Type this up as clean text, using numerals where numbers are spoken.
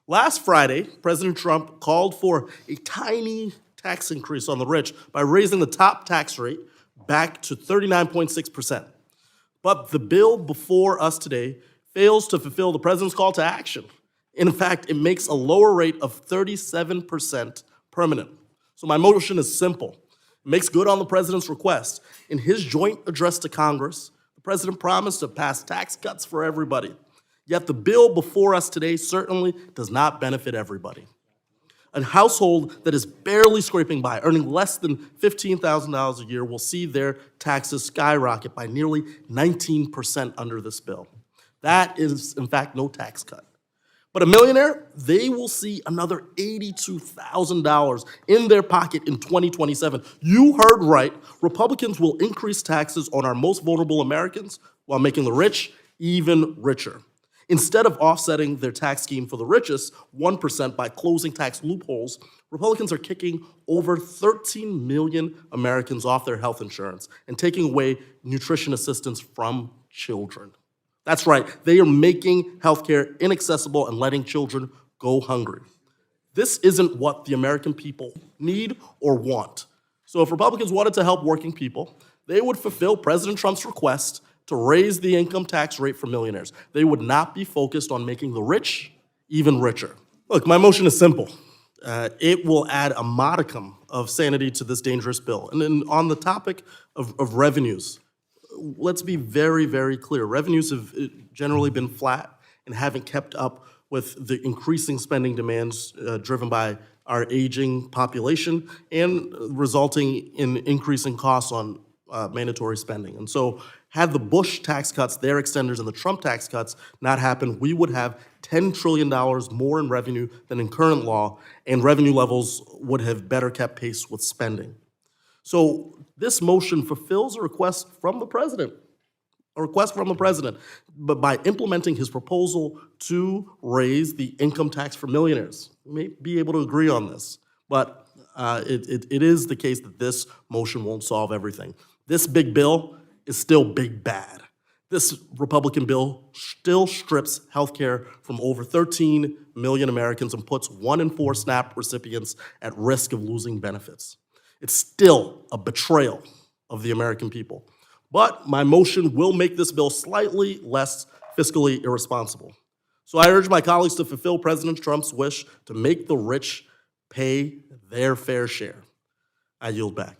Last Friday, President Trump called for a tiny tax increase on the rich by raising the top tax rate back to 39.6%. But the bill before us today fails to fulfill the president's call to action. In fact, it makes a lower rate of 37% permanent. So my motion is simple. It makes good on the president's request. In his joint address to Congress, the president promised to pass tax cuts for everybody. Yet the bill before us today certainly does not benefit everybody. A household that is barely scraping by, earning less than $15,000 a year, will see their taxes skyrocket by nearly 19% under this bill. That is, in fact, no tax cut. But a millionaire, they will see another $82,000 in their pocket in 2027. You heard right. Republicans will increase taxes on our most vulnerable Americans while making the rich even richer. Instead of offsetting their tax scheme for the richest 1% by closing tax loopholes, Republicans are kicking over 13 million Americans off their health insurance and taking away nutrition assistance from children. That's right, they are making healthcare inaccessible and letting children go hungry. This isn't what the American people need or want. So if Republicans wanted to help working people, they would fulfill President Trump's request to raise the income tax rate for millionaires. They would not be focused on making the rich even richer. Look, my motion is simple. It will add a modicum of sanity to this dangerous bill. And then on the topic of revenues, let's be very, very clear. Revenues have generally been flat and haven't kept up with the increasing spending demands driven by our aging population and resulting in increasing costs on mandatory spending. And so had the Bush tax cuts, their extenders, and the Trump tax cuts not happened, we would have $10 trillion more in revenue than in current law, and revenue levels would have better kept pace with spending. So this motion fulfills a request from the president, but by implementing his proposal to raise the income tax for millionaires. We may be able to agree on this, but it is the case that this motion won't solve everything. This big bill is still big bad. This Republican bill still strips healthcare from over 13 million Americans and puts 1 in 4 SNAP recipients at risk of losing benefits. It's still a betrayal of the American people. But my motion will make this bill slightly less fiscally irresponsible. So I urge my colleagues to fulfill President Trump's wish to make the rich pay their fair share. I yield back.